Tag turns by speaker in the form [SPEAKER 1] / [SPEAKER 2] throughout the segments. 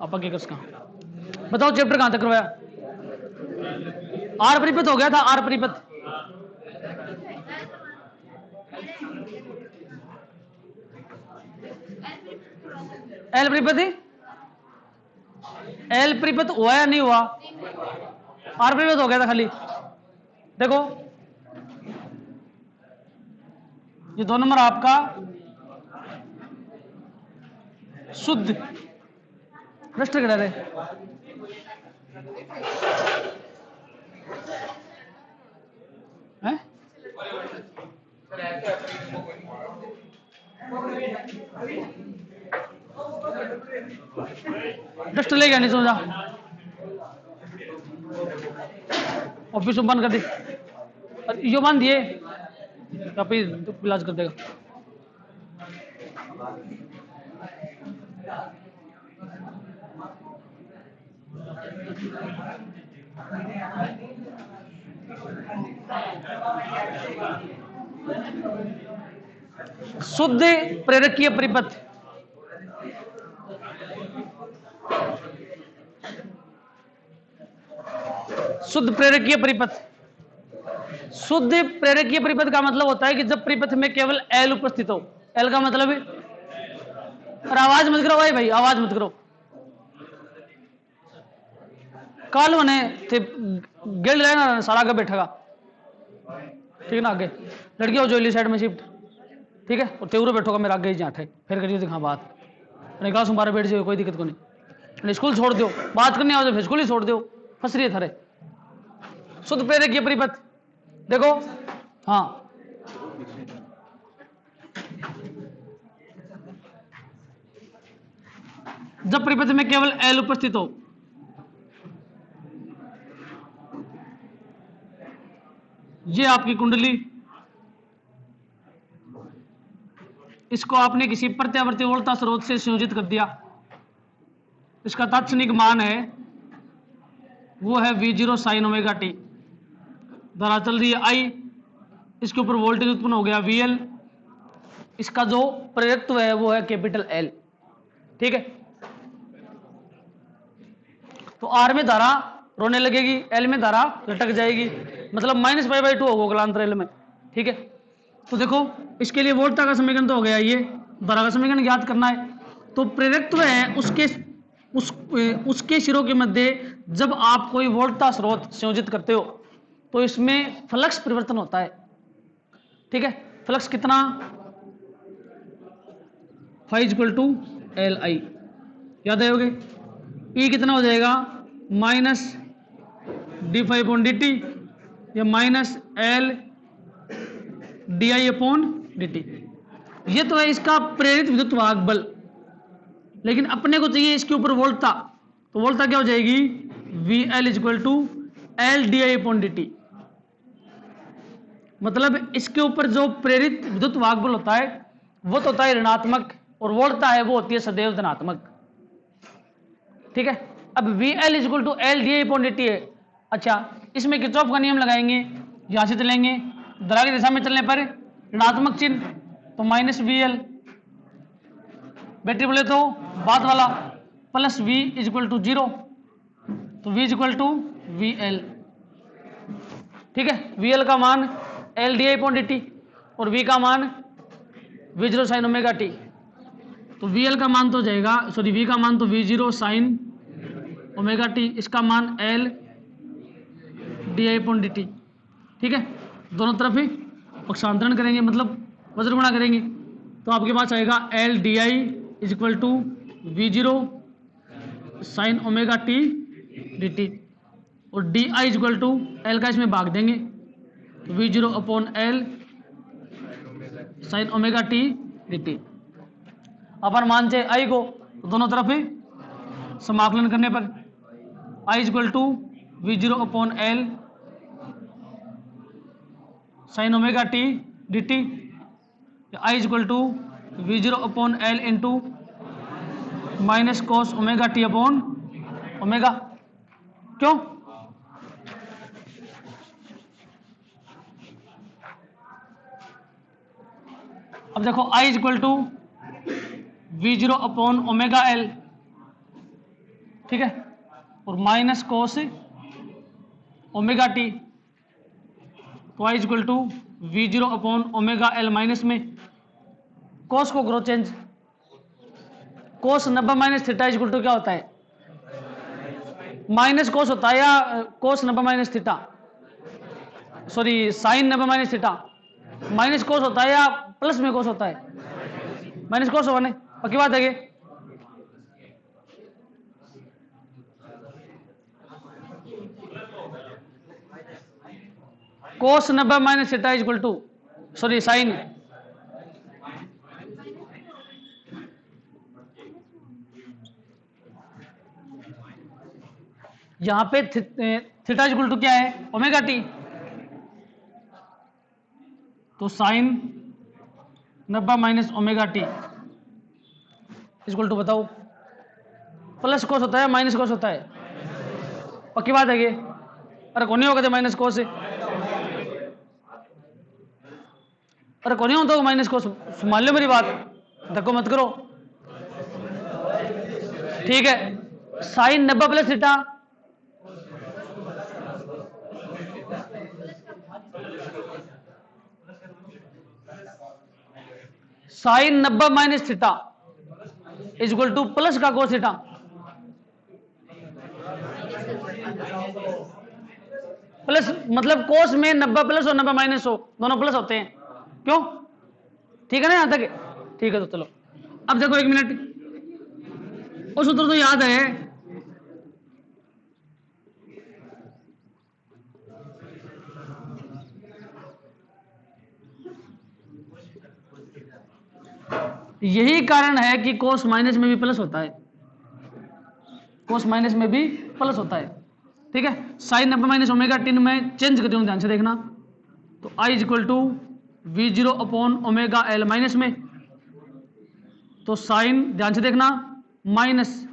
[SPEAKER 1] आप आगे कसका बताओ चैप्टर कहां तक करवाया? आर परिपथ हो गया था, आर परिपथ। एल परिपथ, एल परिपथ हुआ या नहीं हुआ? आर परिपथ हो गया था खाली। देखो ये 2 नंबर आपका शुद्ध भ्रष्ट कर रहे हैं। डस्ट ले गया नहीं समझा, ऑफिस बंद कर दी, यो बांध दिए इलाज कर देगा। शुद्ध प्रेरकीय परिपथ, शुद्ध प्रेरकीय परिपथ। शुद्ध प्रेरकीय परिपथ का मतलब होता है कि जब परिपथ में केवल एल उपस्थित हो। एल का मतलब है, और आवाज मत करो भाई, आवाज मत करो। काल बने थे गेल रहना सारा आगे बैठेगा, ठीक है ना? आगे लड़की हो जोली साइड में शिफ्ट, ठीक है? और तेवरो बैठोगा मेरा आगे ही जाट है, फिर करियो दिखा बात निकाल सुमारे बैठ जाओ, कोई दिक्कत को नहीं। स्कूल छोड़ दो, बात करनी आओ फिर स्कूल ही छोड़ दो, फंस रही है थारे। शुद्ध प्रेरकीय परिपथ देखो, हाँ जब परिपथ में केवल एल उपस्थित हो, ये आपकी कुंडली, इसको आपने किसी प्रत्यावर्ती वोल्टा स्रोत से संयोजित कर दिया। इसका तात्क्षणिक मान है वो है V0 साइन ओमेगा टी। धारा चल रही है I, इसके ऊपर वोल्टेज उत्पन्न हो गया VL। इसका जो प्रेरकत्व है वो है कैपिटल L, ठीक है? तो R में धारा रोने लगेगी, L में धारा लटक जाएगी, मतलब -π/2 होगा कलांतर L में, ठीक है? तो देखो इसके लिए वोल्टा का समीकरण तो हो गया, ये धारा का समीकरण ज्ञात करना है। तो प्रेरकत्व है उसके सिरों के मध्य जब आप कोई वोल्टा स्रोत संयोजित करते हो तो इसमें फ्लक्स परिवर्तन होता है, ठीक है? फ्लक्स कितना? phi = Li, याद है? E कितना हो जाएगा? -dφ/dt या -L/di/dt। ये तो है इसका प्रेरित विद्युत वाहक बल, लेकिन अपने को चाहिए इसके ऊपर वोल्टता। तो वोल्टता क्या हो जाएगी? VL = L/di/dt। मतलब इसके ऊपर जो प्रेरित विद्युत वाहक बल होता है वो तो होता है ऋणात्मक, और वोल्टता है वो होती है सदैव धनात्मक, ठीक है? अब VL = L/di/dt है। अच्छा, इसमें किरचॉफ का नियम लगाएंगे, यहां से चलेंगे, धारा की दिशा में चलने पर ऋणात्मक चिन्ह तो -VL, बैटरी बोले तो बाद वाला, प्लस V = 0, तो V = VL, ठीक है? VL का मान L/di/dt और V का मान V0 साइन ओमेगा टी। तो VL का मान तो जाएगा, सॉरी V का मान तो V0 साइन ओमेगा टी, इसका मान L/di/dt, ठीक है? दोनों तरफ ही पक्षांतरण करेंगे, मतलब वज्र गुणा करेंगे, तो आपके पास आएगा L/di = V0 sine omega T dt, और di = L का इसमें भाग देंगे, तो V0/L sine omega T dt। अपन मानते I को, तो दोनों तरफ ही समाकलन करने पर I = V0/L sine omega T dt, I = V0/L × -cos omega t/ओमेगा। क्यों? अब देखो I = V0/ω L, ठीक है, और माइनस कोस ओमेगा टी, तो I equal to V zero upon omega L minus में कोस को करो change, cos 90 minus theta equal to क्या होता है, माइनस कोस होता है या cos 90 minus theta, sorry sine 90 minus theta, minus cos होता है या प्लस में कोस होता है, माइनस कोस होने पक्की बात है ये। Cos 90 minus theta equal to sorry sine, यहां पे थीटा इक्वल टू क्या है, ओमेगा टी, तो sine 90 minus omega T equal to बताओ प्लस कोस होता है माइनस कोस होता है, पक्की बात है ये। अरे कौन नहीं होगा माइनस कोस, अरे कौन नहीं होता माइनस कोस, मान लो मेरी बात, धक्को मत करो, ठीक है। Sine 90 plus theta, sine 90 minus theta equal to plus का कोस थीटा, प्लस मतलब कोस में 90 प्लस और 90 माइनस हो, दोनों प्लस होते हैं, क्यों, ठीक है ना यहां तक, ठीक है। तो चलो अब देखो 1 मिनट, वो सूत्र तो याद है, यही कारण है कि कोस माइनस में भी प्लस होता है, कोस माइनस में भी प्लस होता है, ठीक है। साइन 90 माइनस ओमेगा टिन में चेंज करती हूँ, ध्यान से देखना, तो I equal to V zero upon omega L minus में, तो साइन ध्यान से देखना माइनस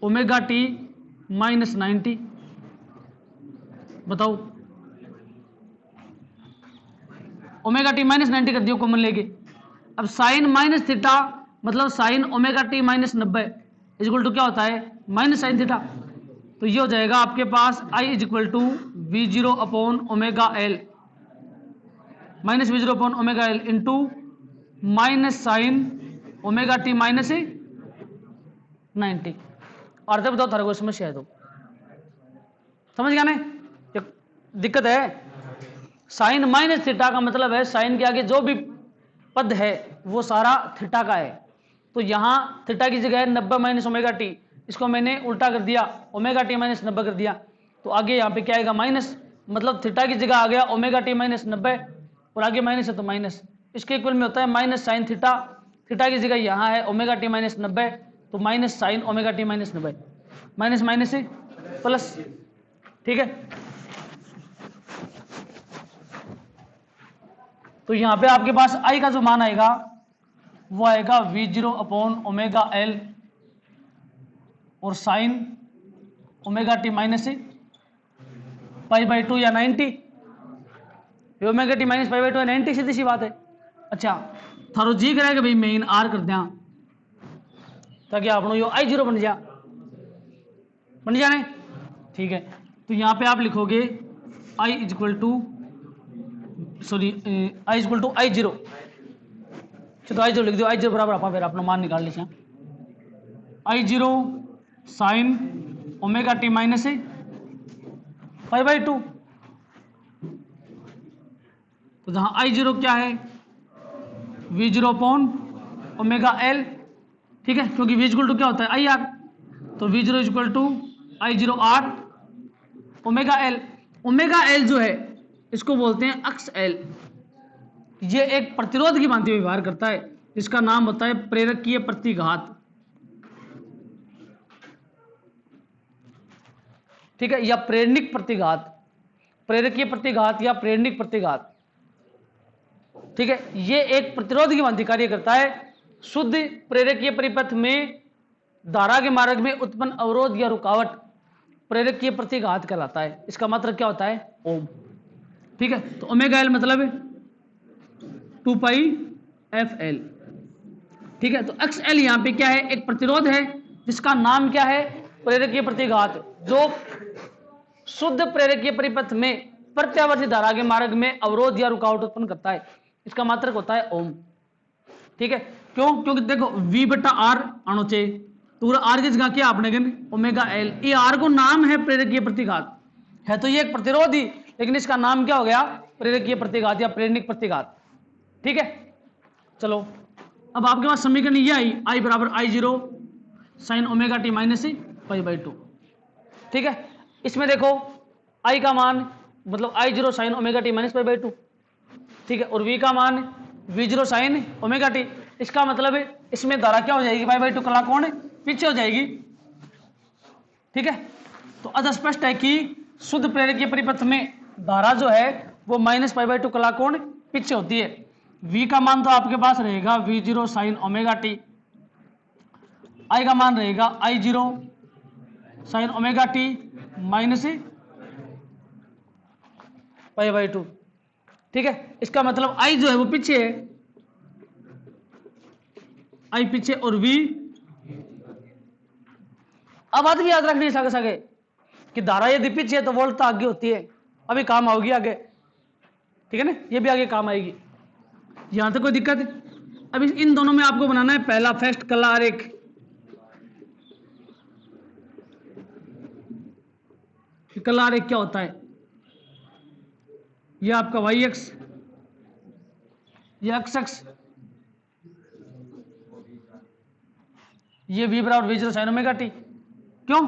[SPEAKER 1] ओमेगा टी माइनस 90, बताओ ओमेगा टी माइनस 90 कर दियो कॉमन लेके, अब साइन माइनस थीटा मतलब sine omega T minus 90 equal to क्या होता है, माइनस साइन थीटा, तो ये हो जाएगा आपके पास I is equal to V zero upon omega L minus V zero upon omega L into minus sine omega T minus 90। और जब बताओ थारे को समस्या है तो समझ गया ना, दिक्कत है। साइन माइनस थीटा का मतलब है साइन के आगे जो भी पद है वो सारा थीटा का है, तो यहां थीटा की जगह है 90 माइनस ओमेगा टी, इसको मैंने उल्टा कर दिया ओमेगा टी माइनस 90 कर दिया, तो आगे यहाँ पे क्या आएगा माइनस, मतलब थीटा की जगह आ गया ओमेगा टी माइनस 90 और आगे माइनस है तो माइनस, इसके इक्वल में होता है माइनस साइन थीटा, थीटा की जगह यहाँ है ओमेगा टी माइनस 90 तो minus sine omega T minus 90, minus minus से प्लस, ठीक है। तो यहाँ पे आपके पास आई का जो मान आएगा वो आएगा V zero upon omega L और sine omega T minus pi by 2 या 90, omega T minus pi by 2 या 90, सीधी सी बात है। अच्छा थारो जी करेगा भाई मेन आर कर दिया ताकि आपनो यो आई जीरो बन जाने, ठीक है। तो यहाँ पे आप लिखोगे I is equal to sorry I is equal to I zero, चलो आई जीरो लिख दो, आई जीरो बराबर आप फिर अपना मान निकाल लीजिए, I zero sine omega T minus pi by 2, तो जहां आई जीरो क्या है V zero upon omega L, ठीक है, क्योंकि वी इक्वल टू क्या होता है आई आर, तो V zero equal to I zero R omega L, omega L जो है इसको बोलते हैं अक्स एल, ये एक प्रतिरोध की भांति व्यवहार करता है, इसका नाम होता है प्रेरकीय प्रतिघात, ठीक है, या प्रेरणिक प्रतिघात, प्रेरकीय प्रतिघात या प्रेरणिक प्रतिघात, ठीक है। ये एक प्रतिरोध की भांति कार्य करता है, शुद्ध प्रेरकीय परिपथ में धारा के मार्ग में उत्पन्न अवरोध या रुकावट प्रेरकीय प्रतिघात कहलाता है, इसका मतलब क्या होता है ओम, ठीक है। तो ओमेगा एल मतलब 2 पाई एफ एल, ठीक है। तो एक्स एल यहाँ पे क्या है एक प्रतिरोध है जिसका नाम क्या है, प्रेरकीय प्रतिघात, जो शुद्ध प्रेरकीय परिपथ में प्रत्यावर्ती धारा के मार्ग में अवरोध या रुकावट उत्पन्न करता है, इसका मात्रक होता है ओम। ठीक है, क्यों? क्योंकि देखो V बटा आर आना चाहिए, तो आर की जगह क्या आपने ओमेगा एल, ये आर को नाम है प्रेरकीय प्रतिघात, है तो ये एक प्रतिरोध ही, लेकिन इसका नाम क्या हो गया, प्रेरकीय प्रतिघात या प्रेरणिक प्रतिघात। ठीक है, चलो अब आपके पास समीकरण ये आई, आई बराबर I zero sine omega T minus pi by two. ठीक है, इसमें देखो आई का मान मतलब I zero sine omega T minus pi by two. ठीक है, और वी का मान V zero sine omega T, इसका मतलब है इसमें धारा क्या हो जाएगी, पाई बाई टू कला कोण पीछे हो जाएगी। ठीक है, तो अतः स्पष्ट है कि शुद्ध प्रेरकीय परिपथ में धारा जो है वो माइनस पाई बाई टू कला कोण पीछे होती है। V का मान तो आपके पास रहेगा V zero sine omega T, I का मान रहेगा I zero sine omega T minus pi by two. ठीक है, इसका मतलब आई जो है वो पीछे है, आई पीछे और V। अब बात भी याद रखनी है सके कि धारा यदि पीछे है तो वोल्टता आगे होती है, अभी काम आओगी आगे। ठीक है ना, ये भी आगे काम आएगी, यहां तक कोई दिक्कत है? अब इन दोनों में आपको बनाना है पहला फर्स्ट कला आरेख। कला आरेख क्या होता है, ये आपका वाई एक्स, ये एक्स एक्स, ये वी बराबर V zero sine omega T, क्यों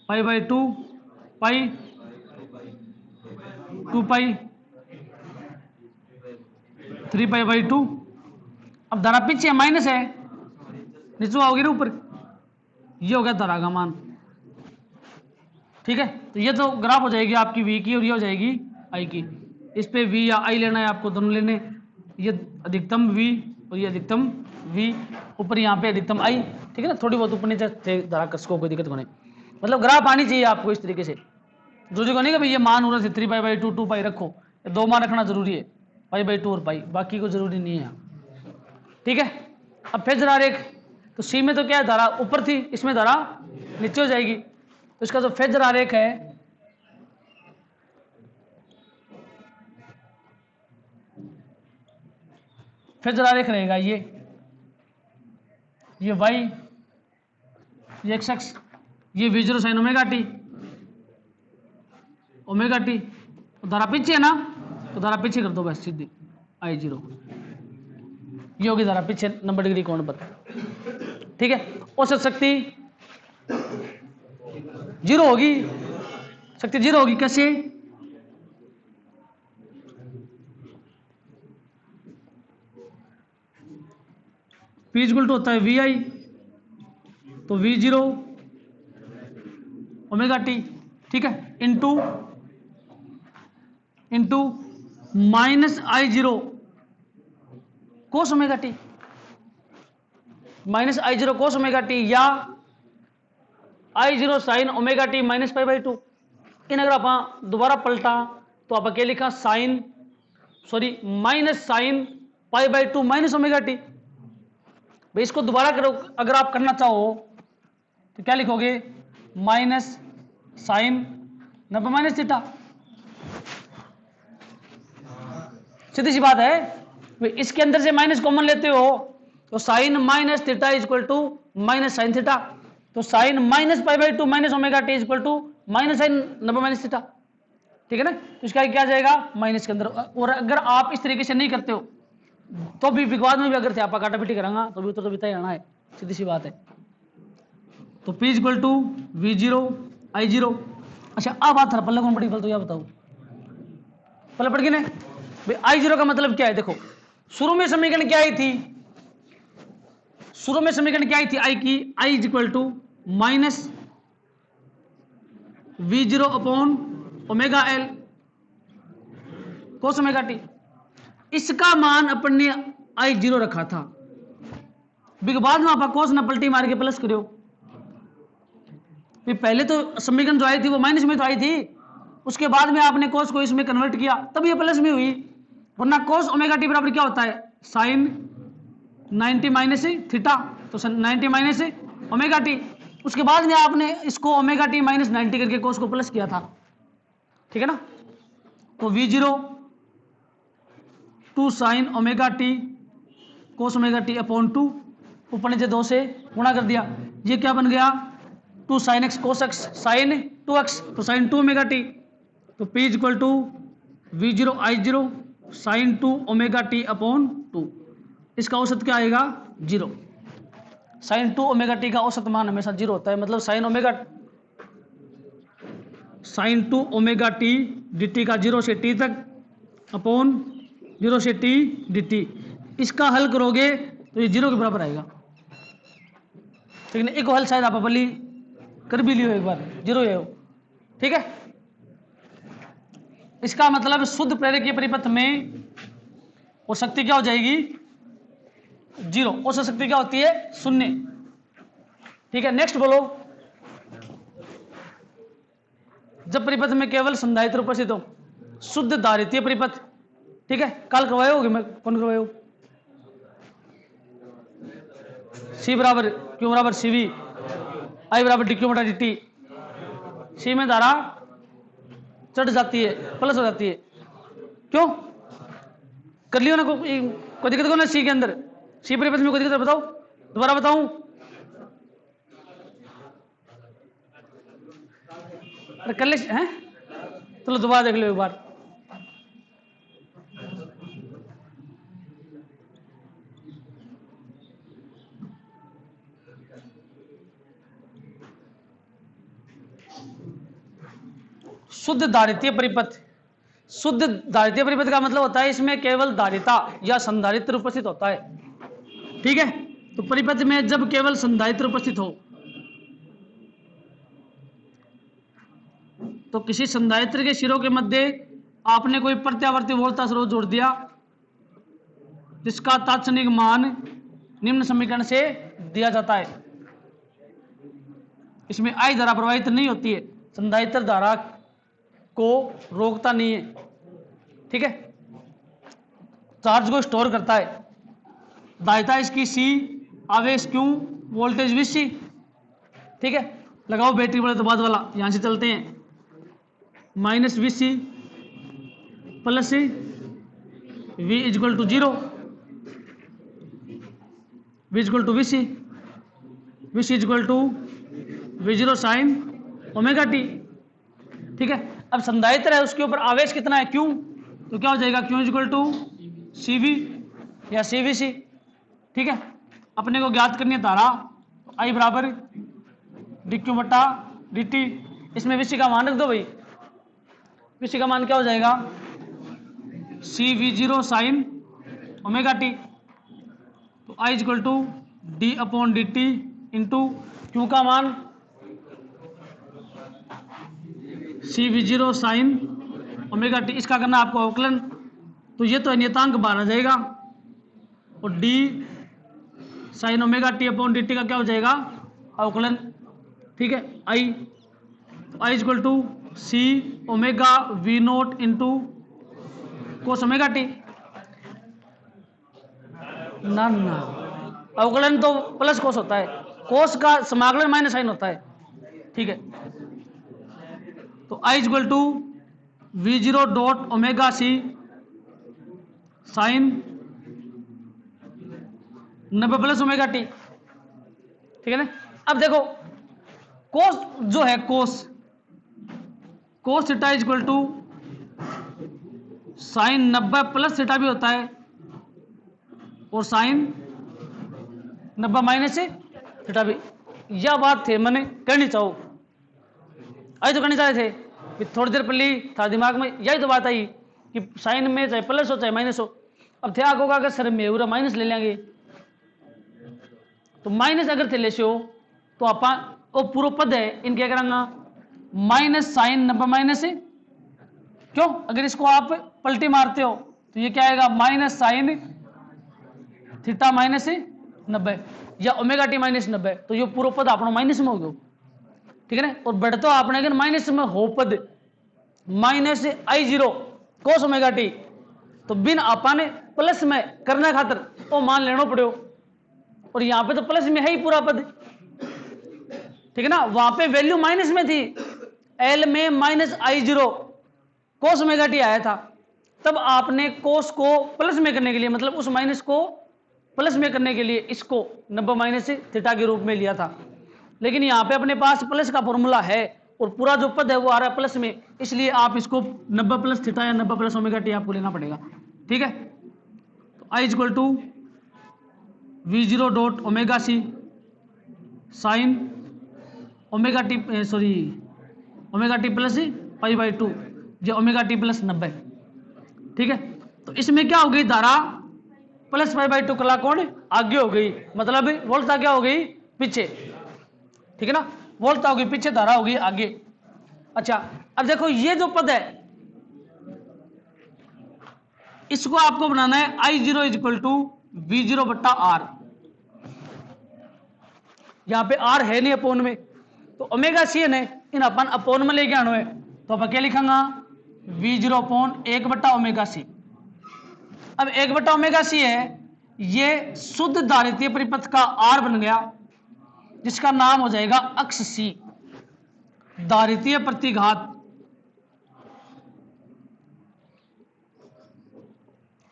[SPEAKER 1] pi by two pi two pi 3 pi by two. अब धारा पीछे माइनस है, नीचे आओगे ना ऊपर, ये हो गया धारा का मान। ठीक है, तो ये तो ग्राफ हो जाएगी आपकी V की और ये हो जाएगी I की। इस पे V या I लेना है आपको, दोनों लेने, ये अधिकतम V और ये अधिकतम V, ऊपर यहाँ पे अधिकतम I। ठीक है ना, थोड़ी बहुत ऊपर नीचे धारा कसको कोई दिक्कत नहीं, मतलब ग्राफ आनी चाहिए आपको इस तरीके से। जरूरी को नहीं कि ये मान हो रहा है 3 पाई बाई टू 2 पाई रखो, 2 मान रखना जरूरी है, पाई बाई टू और पाई, बाकी को जरूरी नहीं है। ठीक है, अब फेजर आरेख, तो सी में तो क्या है धारा ऊपर थी, इसमें धारा नीचे हो जाएगी, तो इसका जो फेजर आरेख है फेजर आरेख रहेगा ये वाई, ये एक्स एक्स, ये we zero sine omega T धारा पीछे है ना, तो धारा पीछे कर दो बस सीधी, आई जीरो, ये होगी धारा पीछे 90 डिग्री कोण पर। ठीक है, औसत शक्ति जीरो होगी, शक्ति जीरो होगी, कैसे? P इक्वल टू होता है वी आई, तो वी जीरो ओमेगा टी, ठीक है, into minus I zero cos omega T, minus I zero cos omega T, या I zero sine omega T minus pi by two. इन अगर आप दोबारा पलटा तो आप क्या लिखा, minus sine pi by two minus omega T. भाई इसको दोबारा करो, अगर आप करना चाहो तो क्या लिखोगे, माइनस साइन 90 माइनस थीटा। सीधी सी बात है, इसके अंदर से माइनस कॉमन लेते हो तो sine minus theta equal to minus sine theta, तो sine minus pi by two minus omega T equal to minus sine 90 minus theta. ठीक है ना, तो इसका क्या जाएगा माइनस के अंदर। और अगर आप इस तरीके से नहीं करते हो तो भी विवाद में भी अगर आप काटा पीटी करांगा तो भी उत्तर तो बिता ही आना है, सीधी सी बात है। तो P equal to V zero I zero. अच्छा अब बात पल्ले कौन पड़ी, तो यह बताओ पल्ले पड़ गई ना भाई। आई जीरो का मतलब क्या है, देखो शुरू में समीकरण क्या आई थी, शुरू में समीकरण क्या आई थी आई की, I is equal to minus V zero upon omega L cos omega T. इसका मान अपन ने आई जीरो रखा था, बाद में आप कोस न पलटी मार के प्लस करो। पहले तो समीकरण जो आई थी वो माइनस में तो आई थी, उसके बाद में आपने कोस को इसमें कन्वर्ट किया तब ये प्लस में हुई, वरना कोस ओमेगा टी बराबर क्या होता है, साइन 90 माइनस थीटा। तो 90 माइनस ओमेगा टी। उसके बाद में आपने इसको ओमेगा टी माइनस 90 करके कोस को प्लस किया था, ठीक है ना। तो V0 2 साइन ओमेगा टी कोस ओमेगा टी अपॉन 2, ऊपर नीचे 2 से गुणा कर दिया, ये क्या बन गया 2 sine x cos x sine 2x, तो साइन 2 ओमेगा टी। तो P equal to V0 I0 sine 2 omega t upon 2, इसका औसत क्या आएगा 0। साइन 2 ओमेगा टी का औसत मान हमेशा 0 होता है, मतलब साइन 2 ओमेगा टी dt का 0 से t तक अपॉन 0 से t dt। इसका हल करोगे तो ये 0 के बराबर आएगा, ठीक है। एक हल शायद आप अपनी कर भी लियो एक बार, 0 है वो, ठीक है। इसका मतलब शुद्ध प्रेरकीय परिपथ में वो शक्ति क्या हो जाएगी 0, औसत शक्ति क्या होती है 0, ठीक है। नेक्स्ट बोलो, जब परिपथ में केवल संधारित्र उपस्थित हो, शुद्ध धारितीय परिपथ, ठीक है। कल करवाए होगे, मैं कौन करवाए हो, C बराबर Q बराबर CV, I बराबर dQ बटा dt। C में धारा चढ़ जाती है, प्लस हो जाती है, क्यों कर लियो ना, कोई दिक्कत को ना C के अंदर, C परिपथ में कोई दिक्कत बताओ, दोबारा बताऊं, अरे कर ले हैं, चलो दोबारा देख लो एक बार। शुद्ध धारितीय परिपथ, शुद्ध धारितीय परिपथ का मतलब होता है इसमें केवल धारिता या संधारित्र उपस्थित होता है, ठीक है। तो परिपथ में जब केवल संधारित्र उपस्थित हो, तो किसी संधारित्र के सिरों के मध्य आपने कोई प्रत्यावर्ती वोल्टा स्रोत जोड़ दिया, जिसका तात्क्षणिक मान निम्न समीकरण से दिया जाता है। इसमें I धारा प्रवाहित नहीं होती है, संधारित्र धारा को रोकता नहीं है, ठीक है, चार्ज को स्टोर करता है। धारिता इसकी C, आवेश Q, वोल्टेज VC, ठीक है। लगाओ बैटरी वाले तो बाद वाला, यहां से चलते हैं, minus VC plus V equal to 0, V equal to VC, VC equal to V0 sine omega T, ठीक है। अब संधारित्र है, उसके ऊपर आवेश कितना है Q, तो क्या हो जाएगा Q इक्वल टू CV या CVC, ठीक है। अपने को ज्ञात करनी है धारा, I बराबर dQ बटा dt। इसमें VC का मान रख दो भाई, VC का मान क्या हो जाएगा CV0 साइन ओमेगा टी, तो I equal to d upon dt into Q का मान CV0 साइन ओमेगा टी, इसका करना आपको अवकलन, तो ये तो नियतांक बाहर आ जाएगा, और d sine omega t upon dt का क्या हो जाएगा अवकलन, ठीक है। I equal to C omega V0 into cos omega t, ना ना अवकलन तो प्लस कोस होता है, कोस का समाकलन माइनस साइन होता है, ठीक है। तो I equal to V0 dot omega C sine 90 plus omega T, ठीक है ना। अब देखो कोस जो है cos theta equal to sine 90 plus theta भी होता है, और साइन 90 माइनस थीटा भी। यह बात थे मैंने करनी चाहो, आई तो करनी चाहे थे, थोड़ी देर पहले था दिमाग में यही तो बात आई कि साइन में चाहे प्लस हो चाहे माइनस हो। अब ध्यान होगा अगर सर में पूरा माइनस ले लेंगे, तो माइनस अगर थे ले हो तो आप वो पूरा पद है इनके करेंगे माइनस साइन 90 माइनस, क्यों अगर इसको आप पलटी मारते हो तो ये क्या आएगा माइनस साइन थीटा माइनस 90 या ओमेगा टी माइनस 90, तो ये पूरा पद अपना माइनस में हो गया, ठीक है ना। और बढ़ते आपने अगर माइनस में हो पद माइनस I0 कोस ओमेगा टी, तो बिन आपने प्लस में करने खातर वो मान लेना पड़ो, और यहां पे तो प्लस में है ही पूरा पद, ठीक है ना। वहां पे वैल्यू माइनस में थी, एल में minus I zero cos omega T आया था, तब आपने कोस को प्लस में करने के लिए, मतलब उस माइनस को प्लस में करने के लिए इसको 90 माइनस थीटा के रूप में लिया था। लेकिन यहां पे अपने पास प्लस का फॉर्मूला है और पूरा जो पद है वो आ रहा है प्लस में, इसलिए आप इसको 90 प्लस थीटा या 90 प्लस ओमेगा टी आपको लेना पड़ेगा, ठीक है। तो I equal to V zero dot omega C sine omega T, sorry omega T plus pi by 2 जो ओमेगा टी प्लस 90, ठीक है। तो इसमें क्या हो गई, धारा प्लस पाई बाई 2 कला कोण आगे हो गई, मतलब वोल्टता क्या हो गई पीछे, ठीक है ना। वोल्टता होगी पीछे, धारा होगी आगे। अच्छा अब देखो ये जो पद है इसको आपको बनाना है I zero is equal to V zero बट्टा आर। यहां पे आर है नहीं अपोन में, तो ओमेगा सी है इन अपन अपोन में लेके आना है, तो अपन क्या लिखेंगे वी जीरो अपोन 1 बट्टा ओमेगा सी। अब 1 बट्टा ओमेगा सी है, ये शुद्ध दारित्य परिपथ का आर बन गया, जिसका नाम हो जाएगा अक्ष सी, दारित्य प्रतिघात,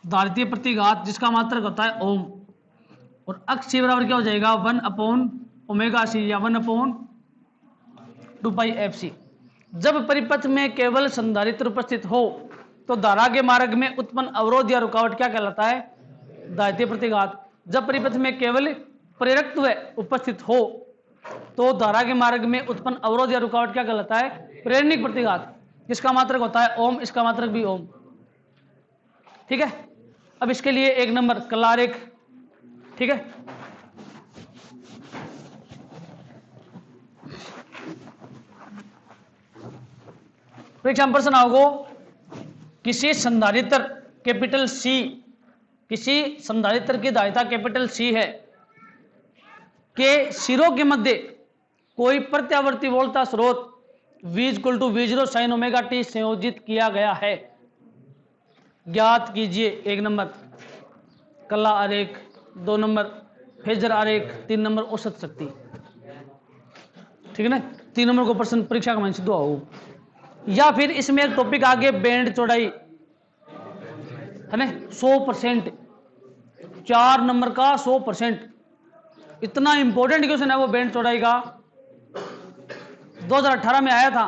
[SPEAKER 1] दारित्य प्रतिघात जिसका मात्रक होता है ओम, और अक्ष सी बराबर क्या हो जाएगा 1 अपॉन ओमेगा सी या 1 अपॉन 2 पाई एफ सी। जब परिपथ में केवल संधारित्र उपस्थित हो तो धारा के मार्ग में उत्पन्न अवरोध या रुकावट क्या कहलाता है, दारित्य प्रतिघात। जब परिपथ में केवल प्रेरकत्व उपस्थित हो तो धारा के मार्ग में उत्पन्न अवरोध या रुकावट क्या कहलाता है, प्रेरणिक प्रतिघात, जिसका मात्रक होता है ओम, इसका मात्रक भी ओम, ठीक है। अब इसके लिए 1 नंबर कलारेख, ठीक है। परीक्षा में प्रश्न आओगे, किसी संधारित्र कैपिटल सी, किसी संधारित्र की धारिता कैपिटल सी है के सिरों के मध्य कोई प्रत्यावर्ती वोल्टता स्रोत V equal to V zero sine omega t संयोजित किया गया है, ज्ञात कीजिए। 1 नंबर कला आरेख, 2 नंबर फेजर आरेख, 3 नंबर औसत शक्ति, ठीक है ना। 3 नंबर को प्रश्न परीक्षा का मान सिद्ध हो। या फिर इसमें एक टॉपिक आगे बैंड चौड़ाई है ना 100%, 4 नंबर का 100%, इतना इंपॉर्टेंट क्वेश्चन है वो बैंड चौड़ाई का, 2018 में आया था,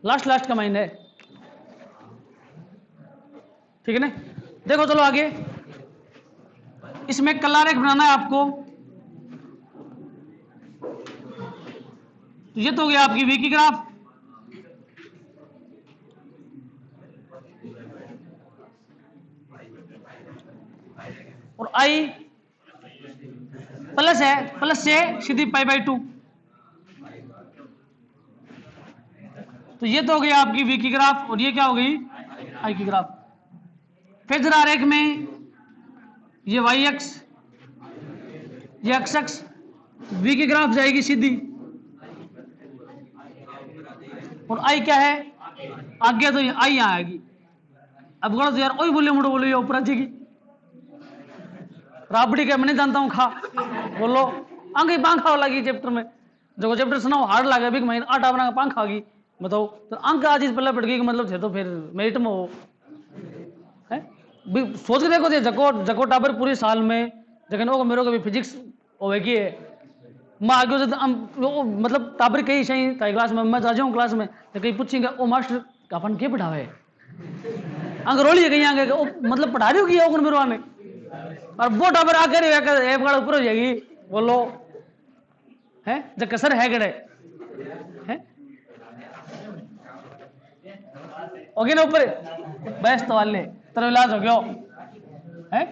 [SPEAKER 1] लास्ट का महीने, ठीक है ना। देखो चलो आगे, इसमें कलारेख बनाना है आपको। तो ये तो हो गया आपकी वी की ग्राफ, और आई प्लस है, प्लस से सीधी पाई बाई 2, तो ये तो हो गई आपकी वी की ग्राफ, और ये क्या हो गई आई की ग्राफ। फेजर आरेख में ये वाई एक्स, ये एक्स एक्स, वी की ग्राफ जाएगी सीधी, और आई क्या है आगे, तो आई यहां आएगी। अब गलत यार वही बोले मुड़ो बोलो ये ऊपर आ जाएगी, राबड़ी के मैं नहीं जानता हूँ खा बोलो आगे पंखा लगी चैप्टर में, जो चैप्टर सुनाओ हार्ड लगा भी महीना 8 बना पंखा गई, बताओ तो अंक आज इस पहले पड़ गई, मतलब थे तो फिर मेरिट में हो है। सोच के देखो थे जको टाबर पूरी साल में, लेकिन वो मेरे को भी फिजिक्स होगी है, मैं आगे से मतलब टाबर कहीं सही कई क्लास में मैं जा जाऊँ क्लास में तो कहीं पूछेंगे ओ मास्टर अपन क्या पढ़ावे अंक रोली है कहीं आगे मतलब पढ़ा रही होगी ओगन मेरे ने, और वो टाबर आकर एक बार ऊपर हो जाएगी, बोलो है जब कसर है गड़े है ओके ना ऊपर बेस्ट वाले तेरा इलाज हो गया है।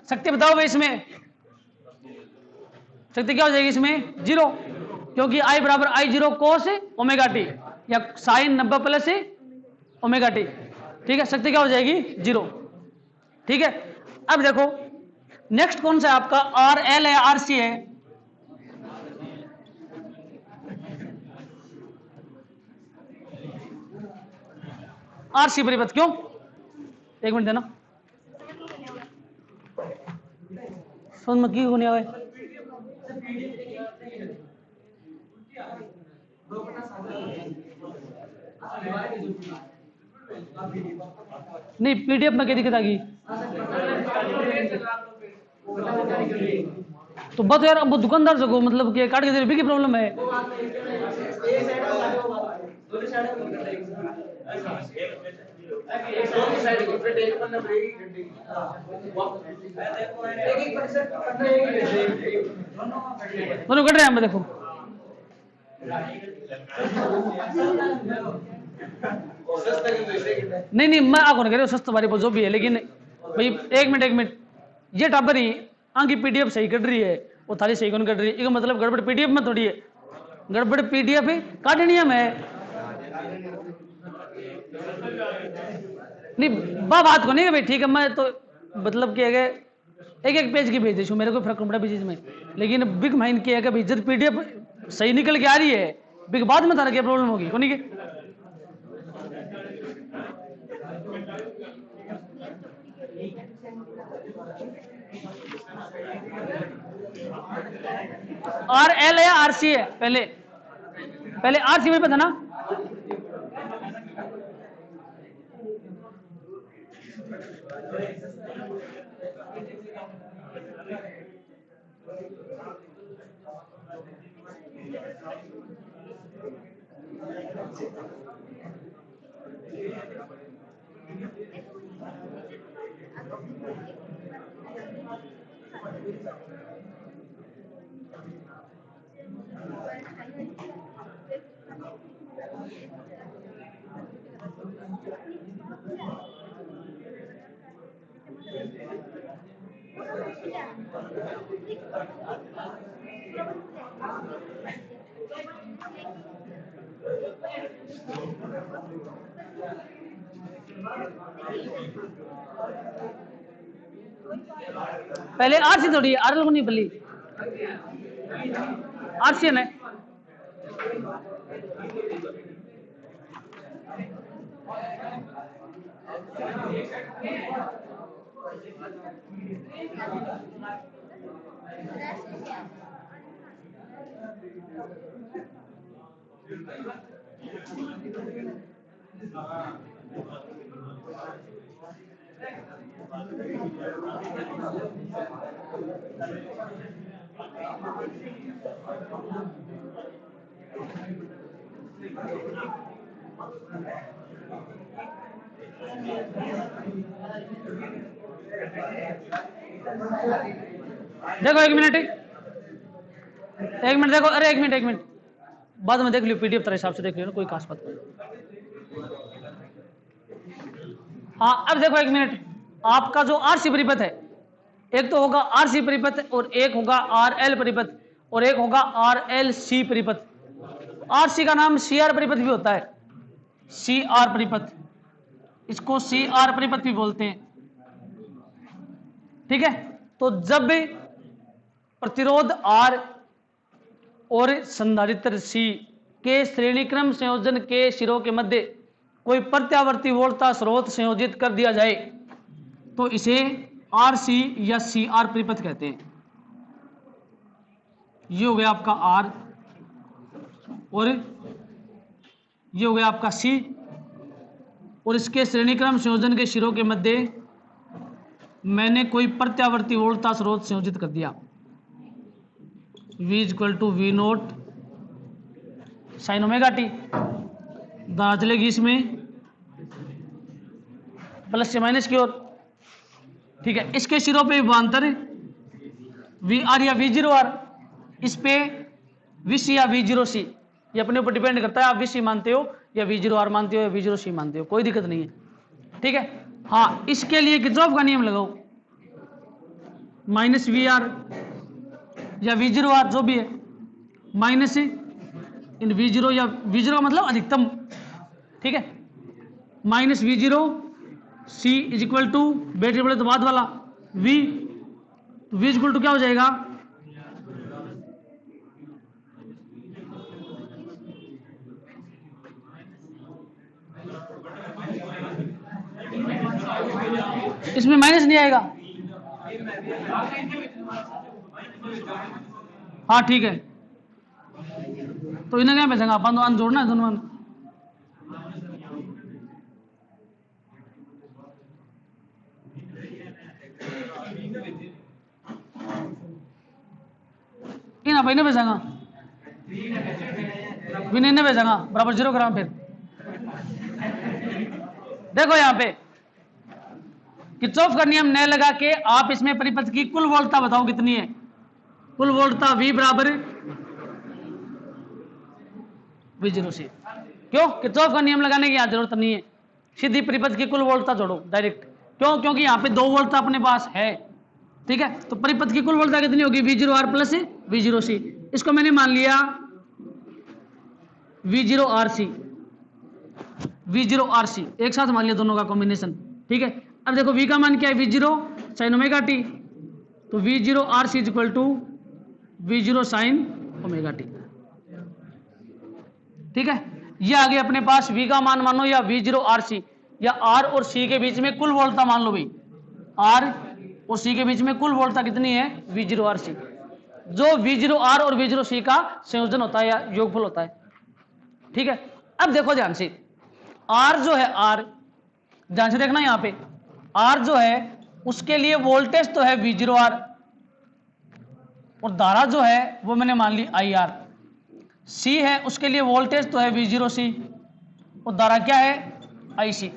[SPEAKER 1] शक्ति बताओ भाई, इसमें शक्ति क्या हो जाएगी इसमें 0, क्योंकि आई बराबर I zero cos omega T या साइन 90 प्लस ओमेगा टी, ठीक है। शक्ति क्या हो जाएगी 0, ठीक है। अब देखो नेक्स्ट कौन सा है आपका, आर एल है आर सी है, आर सी परिपथ, क्यों 1 मिनट देना, समझ में की होने आवे नहीं पीडीएफ में क्या दिक्कत आ गई तो बस यार अब वो दुकानदार से को मतलब कि काट के दे की प्रॉब्लम है दोनों कट रहे हैं हम देखो नहीं नहीं मैं आपको नहीं कह रहा हूँ सस्ता बारी जो भी है लेकिन भाई एक मिनट ये टाबर ही आगे पीडीएफ सही कट रही है वो थाली सही कौन कट रही है इसका मतलब गड़बड़ पीडीएफ में थोड़ी है गड़बड़ पीडीएफ ही काटनी है मैं नहीं बात को नहीं है भाई ठीक है मैं तो मतलब कि एक पेज की भेज दी मेरे को फर्क पड़ा भी चीज में लेकिन बिग माइंड क्या है कि भाई जब पीडीएफ सही निकल के आ रही है बिग बाद में थाना क्या प्रॉब्लम होगी कोनी के आर एल है आर सी है पहले आर सी में पता ना पहले आर सी थोड़ी आर एल को नहीं बली आर सी है देखो एक मिनट देखो अरे एक मिनट बाद में देख लियो पीडीएफ तेरे हिसाब से देख लियो ना कोई खास बात नहीं हाँ अब देखो एक मिनट आपका जो आरसी परिपथ है एक तो होगा आरसी परिपथ और एक होगा आरएल परिपथ और एक होगा आरएलसी परिपथ आरसी का नाम सीआर परिपथ भी होता है सीआर परिपथ इसको सीआर परिपथ भी बोलते हैं ठीक है तो जब भी प्रतिरोध आर और संधारित्र सी के श्रेणीक्रम संयोजन के सिरों के मध्य कोई प्रत्यावर्ती वोल्टा स्रोत संयोजित कर दिया जाए तो इसे आरसी या सीआर परिपथ कहते हैं ये हो गया आपका आर और ये हो गया आपका सी और इसके श्रेणीक्रम संयोजन के सिरों के मध्य मैंने कोई प्रत्यावर्ती वोल्टा स्रोत संयोजित कर दिया V equal to V naught sine omega t दांत चलेगी इसमें प्लस से माइनस की ओर ठीक है इसके सिरों पे विभवांतर वी आर या वी जीरो आर इस पे वी सी या वी जीरो सी ये अपने ऊपर डिपेंड करता है आप वी सी मानते हो या वी जीरो आर मानते हो या वी जीरो सी मानते हो कोई दिक्कत नहीं है ठीक है हाँ इसके लिए किरचॉफ का नियम लगाओ माइनस वी आर या वी जीरो आर जो भी है माइनस इन वी जीरो या वी जीरो का मतलब अधिकतम ठीक है minus V zero C is equal to बेटे बड़े तो बाद वाला वी इज इक्वल टू क्या हो जाएगा इसमें माइनस नहीं आएगा हाँ ठीक है, तो इन्हें क्या भेजेंगे अपन, तो जोड़ना है दोनों। इन भाई ने भेजेगा, विनय ने भेजेगा बराबर 0 ग्राम। फिर देखो यहाँ पे किरचॉफ का नियम न लगा के आप इसमें परिपथ की कुल वोल्टता बताओ कितनी है। कुल वोल्टता V बराबर V0C। क्यों? किरचॉफ का नियम लगाने की यहाँ जरूरत नहीं है, सीधी परिपथ की कुल वोल्टता जोड़ो डायरेक्ट। क्यों? क्योंकि यहाँ पे 2 वोल्टता अपने पास है, ठीक है। तो परिपथ की कुल वोल्टता कितनी होगी? V0R plus V0C। इसको मैंने मान लिया V0RC, V0RC एक साथ मान लिया दोनों का कॉम्बिनेशन, ठीक है। अब देखो V का मान क्या है? V0 sin ओमेगा t, तो V0RC is equal to V0 sin omega t, ठीक है। ये आ गया अपने पास V का मान मानो, या V0RC, या R और C के बीच में कुल वोल्टता मान लो भाई। R और C के बीच में कुल वोल्टता कितनी है? V0RC, जो V0R और V0C का संयोजन होता है या योगफल होता है, ठीक है। अब देखो ध्यान से, R जो है, R ध्यान से देखना यहां पे, R जो है उसके लिए वोल्टेज तो है V0R, और धारा जो है वो मैंने मान ली IR। C है उसके लिए वोल्टेज तो है V0C, और धारा क्या है? IC।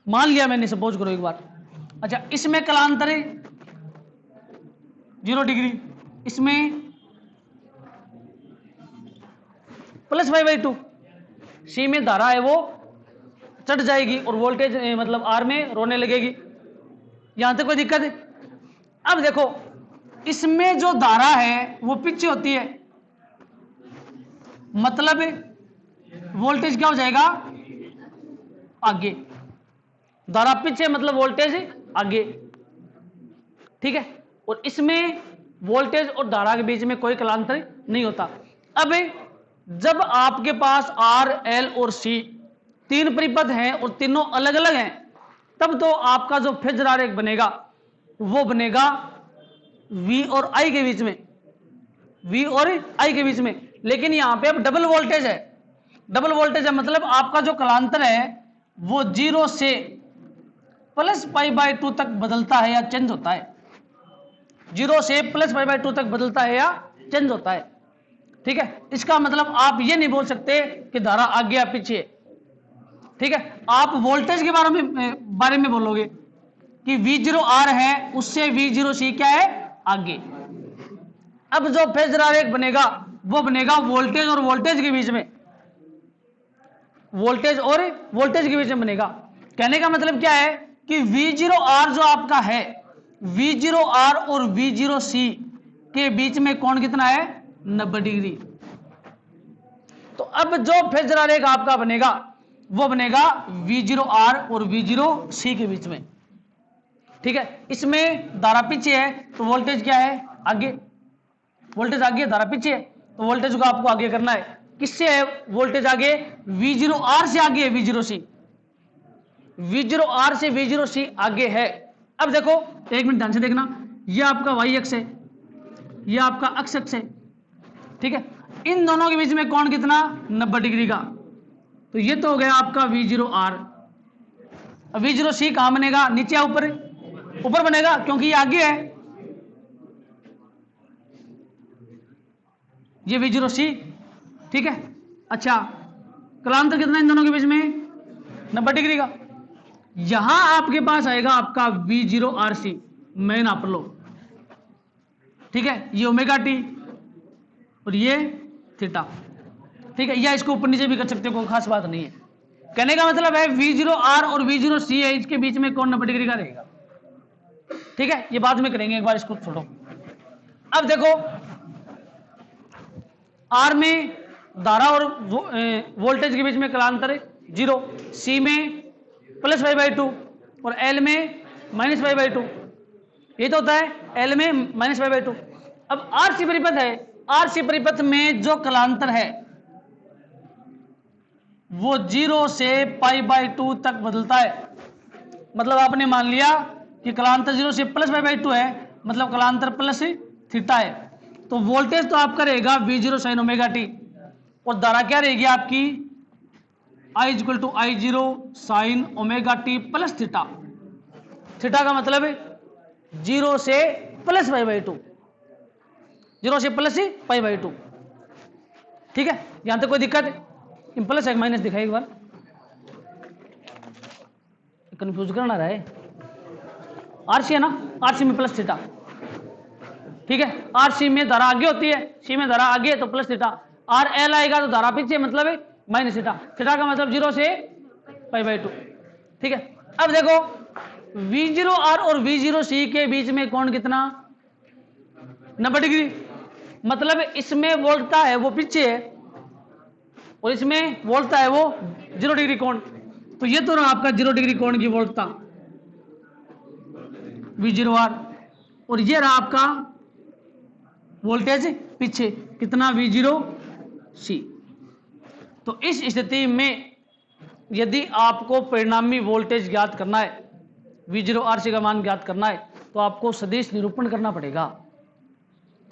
[SPEAKER 1] मान लिया मैंने, सपोज करो एक बार। अच्छा, इसमें कलांतर 0 डिग्री, इसमें प्लस +5/2। C में धारा है वो चढ़ जाएगी और वोल्टेज मतलब R में रोने लगेगी। यहां तक कोई दिक्कत है? अब देखो इसमें जो धारा है वो पीछे होती है, मतलब वोल्टेज क्या हो जाएगा? आगे। धारा पीछे मतलब वोल्टेज आगे, ठीक है। और इसमें वोल्टेज और धारा के बीच में कोई कलांतर नहीं होता। अब जब आपके पास R, L और C तीन परिपथ हैं और तीनों अलग अलग हैं, तब तो आपका जो फेजर आरेख बनेगा वो बनेगा V और I के बीच में, V और I के बीच में। लेकिन यहां पे अब डबल वोल्टेज है, डबल वोल्टेज है मतलब आपका जो कलांतर है वो 0 से +π/2 तक बदलता है या चेंज होता है। 0 से +π/2 तक बदलता है या चेंज होता है, ठीक है। इसका मतलब आप ये नहीं बोल सकते कि धारा आगे या पीछे, ठीक है। आप वोल्टेज के बारे में बोलोगे कि V0R है उससे V0C क्या है? आगे। अब जो फेजर आरेख बनेगा वो बनेगा वोल्टेज और वोल्टेज के बीच में, वोल्टेज और वोल्टेज के बीच में बनेगा। कहने का मतलब क्या है कि V0R जो आपका है, V0R और V0C के बीच में कोण कितना है? 90 डिग्री। तो अब जो फेजर आरेख आपका बनेगा वो बनेगा V0R और V0C के बीच में, ठीक है। इसमें धारा पीछे है तो वोल्टेज क्या है? आगे। वोल्टेज आगे, धारा पीछे है, तो वोल्टेज को आपको आगे करना है। किससे है वोल्टेज आगे? V0R से आगे है V0C, V0R से V0C आगे है। अब देखो एक मिनट ध्यान से देखना, ये आपका Y अक्ष है, ये आपका X अक्ष है, ठीक है। इन दोनों के बीच में कोण कितना? 90 डिग्री का। तो ये तो हो गया आपका V0R। अब V0C कहां बनेगा? नीचे या ऊपर? ऊपर बनेगा क्योंकि ये आगे है, ये V0C, ठीक है। अच्छा, कलांतर कितना इन दोनों के बीच में? 90 डिग्री का। यहां आपके पास आएगा आपका V0RC, मैं नाप लो, ठीक है। ये ओमेगा टी और ये थीटा, ठीक है। या इसको ऊपर नीचे भी कर सकते हो, कोई खास बात नहीं है। कहने का मतलब है V0R और V0C है, इसके बीच में कोण 90 डिग्री का रहेगा, ठीक है। ये बाद में करेंगे, एक बार इसको छोड़ो। अब देखो R में धारा और वोल्टेज के बीच में कलांतर 0, C में +π/2 और L में -π/2, ये तो होता है L में -π/2। अब RC परिपथ है, RC परिपथ में जो कलांतर है वो 0 से π/2 तक बदलता है। मतलब आपने मान लिया कि कलांतर 0 से +π/2 है, मतलब कलांतर प्लस थीटा है। तो वोल्टेज तो आपका रहेगा V0 sin ओमेगा टी, और धारा क्या रहेगी आपकी I equal to I0 sin omega T plus theta. Theta का मतलब है 0 से प्लस π/2, 0 से प्लस π/2। ठीक है, यहां तक कोई दिक्कत है? प्लस एक माइनस दिखाई एक बार, कंफ्यूज करना रहा है। आरसी है ना, आरसी में प्लस थीटा। ठीक है, आरसी में धारा आगे होती है, सी में धारा आगे है तो प्लस थीटा, आर एल आएगा तो धारा पीछे मतलब है माइनस थीटा। थीटा का मतलब 0 से π/2। ठीक है, अब देखो V0R और V0C के बीच में कोण कितना? 90 डिग्री। मतलब इसमें वोल्टता है वो पीछे है और इसमें वोल्टता है वो 0 डिग्री कोण। तो ये तो रहा आपका 0 डिग्री कोण की वोल्टता V0R, और ये रहा आपका वोल्टेज पीछे कितना V0C। तो इस स्थिति में यदि आपको परिणामी वोल्टेज ज्ञात करना है, V0RC का मान ज्ञात करना है, तो आपको सदिश निरूपण करना पड़ेगा।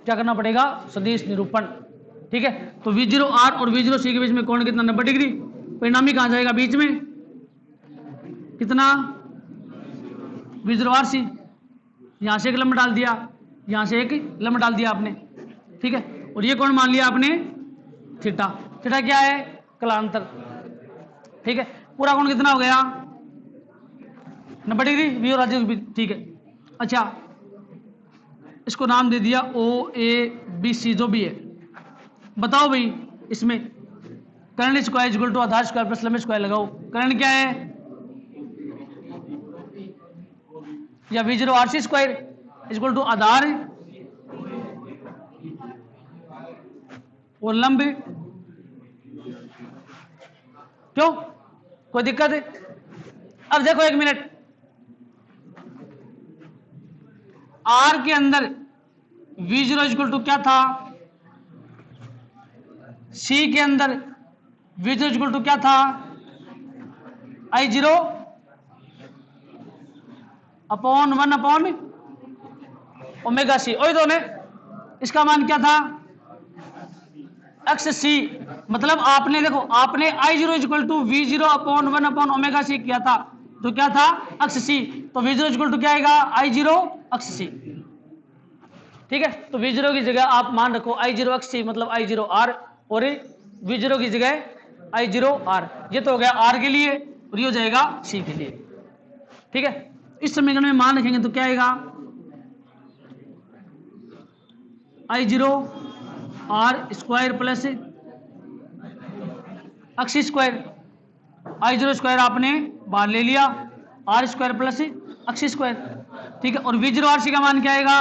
[SPEAKER 1] क्या करना पड़ेगा? सदिश निरूपण। ठीक है, तो V0R और V0C के बीच में कोण कितना? 90 डिग्री। परिणामी कहां जाएगा? बीच में कितना? V0RC। यहां से एक लंब डाल दिया, यहां से एक लंब डाल दिया आपने। ठीक है, और ये कोण मान लिया आपने थीटा। थीटा क्या है? कलांतर। ठीक है, पूरा कोण कितना हो गया? 90 डिग्री V और RC के बीच। ठीक है, अच्छा इसको नाम दे दिया OABC जो भी है। बताओ भाई इसमें करंट स्क्वायर इक्वल टू आधार स्क्वायर प्लस लंब स्क्वायर लगाओ। करंट क्या है? या V0RC स्क्वायर इक्वल टू आधार और लंब। क्यों, कोई दिक्कत है? अब देखो एक मिनट, R के अंदर V0 इक्वल टू क्या था? C के अंदर V0 इक्वल टू क्या था? I0 upon 1 upon omega C। वही दोनों, इसका मान क्या था? XC। मतलब आपने देखो, आपने I0 equal to V0 upon 1 upon omega C किया था, तो क्या था? XC। तो V0 इक्वल टू क्या आएगा? I0 XC। ठीक है, तो V0 की जगह आप मान रखो I0 XC मतलब I0 R, और V0 की जगह I0 R। ये तो हो गया R के लिए, और ये हो जाएगा C के लिए। ठीक है, इस समीकरण में मान रखेंगे तो क्या आएगा? I0 R square plus XC square. I0 square आपने बाहर ले लिया, R square plus XC square. ठीक है, और V0RC का मान क्या आएगा?